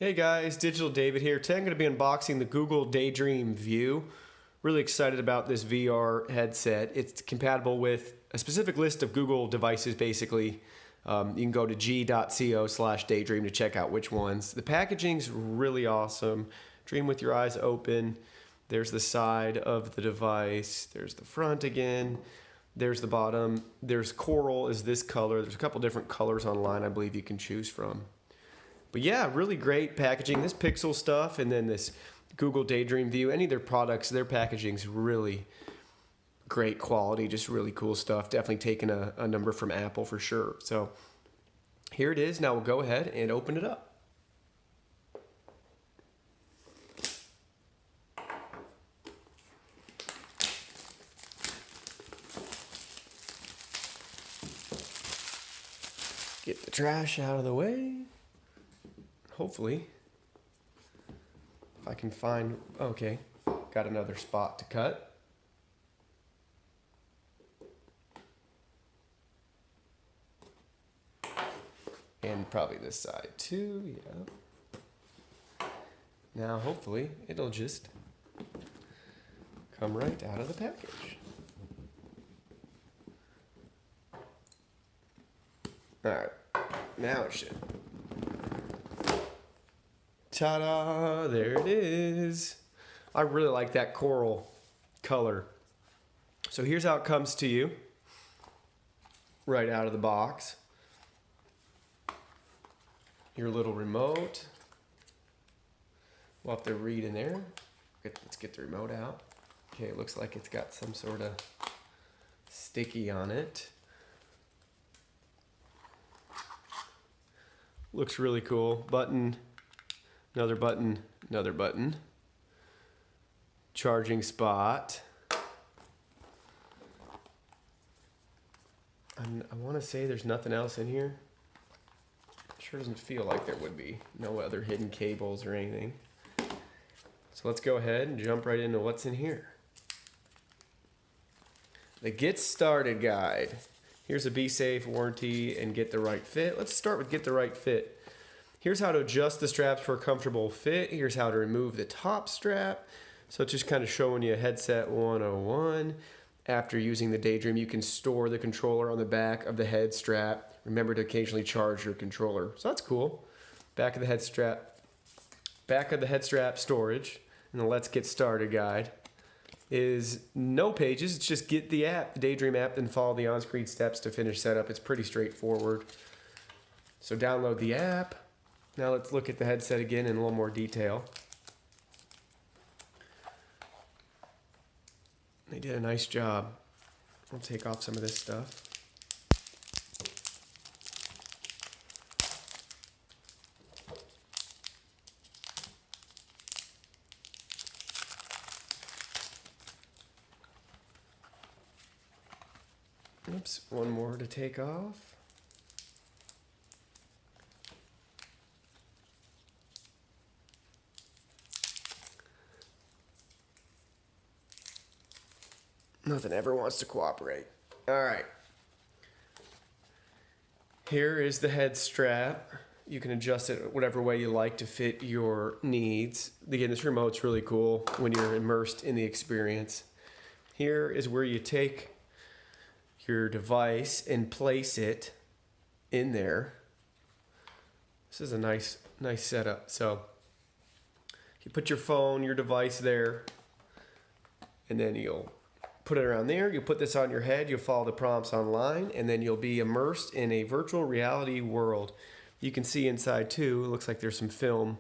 Hey guys, Digital David here. Today I'm going to be unboxing the Google Daydream View. Really excited about this VR headset. It's compatible with a specific list of Google devices basically. You can go to g.co/daydream to check out which ones. The packaging's really awesome. Dream with your eyes open. There's the side of the device. There's the front again. There's the bottom. There's coral is this color. There's a couple different colors online I believe you can choose from. But yeah, really great packaging. This Pixel stuff and then this Google Daydream View, any of their products, their packaging's really great quality, just really cool stuff. Definitely taking a number from Apple for sure. So here it is. Now we'll go ahead and open it up. Get the trash out of the way. Hopefully, if I can find, okay, got another spot to cut. And probably this side too, yeah. Now hopefully it'll just come right out of the package. All right, now it should. Ta-da! There it is. I really like that coral color. So here's how it comes to you. Right out of the box. Your little remote. We'll have to read in there. Let's get the remote out. Okay, it looks like it's got some sort of sticky on it. Looks really cool. Button. Another button, another button. Charging spot. I want to say there's nothing else in here. Sure doesn't feel like there would be. No other hidden cables or anything. So let's go ahead and jump right into what's in here. The Get Started Guide. Here's a Be Safe warranty and Get the Right Fit. Let's start with Get the Right Fit. Here's how to adjust the straps for a comfortable fit. Here's how to remove the top strap. So it's just kind of showing you headset 101. After using the Daydream, you can store the controller on the back of the head strap. Remember to occasionally charge your controller. So that's cool. Back of the head strap storage. And the Let's Get Started guide is no pages. It's just get the app, the Daydream app, and follow the on-screen steps to finish setup. It's pretty straightforward. So download the app. Now let's look at the headset again in a little more detail. They did a nice job. I'll take off some of this stuff. Oops, one more to take off. Nothing ever wants to cooperate. All right. Here is the head strap. You can adjust it whatever way you like to fit your needs. Again, this remote's really cool when you're immersed in the experience. Here is where you take your device and place it in there. This is a nice setup. So you put your phone, your device there, and then you'll put it around there. You'll put this on your head. You'll follow the prompts online, and then you'll be immersed in a virtual reality world. You can see inside too. It looks like there's some film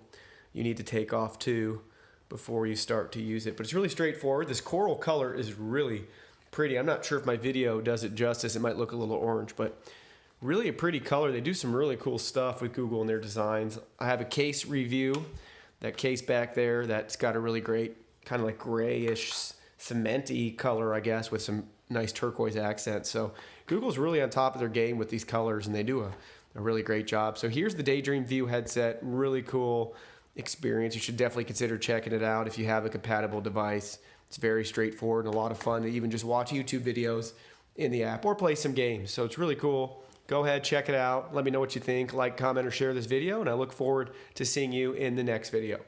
you need to take off too before you start to use it. But it's really straightforward. This coral color is really pretty. I'm not sure if my video does it justice. It might look a little orange, but really a pretty color. They do some really cool stuff with Google and their designs. I have a case review. That case back there, that's got a really great kind of like grayish cementy color, I guess, with some nice turquoise accents. So Google's really on top of their game with these colors, and they do a really great job. So here's the Daydream View headset. Really cool experience. You should definitely consider checking it out if you have a compatible device. It's very straightforward and a lot of fun to even just watch YouTube videos in the app or play some games. So it's really cool. Go ahead, check it out. Let me know what you think. Like, comment, or share this video, and I look forward to seeing you in the next video.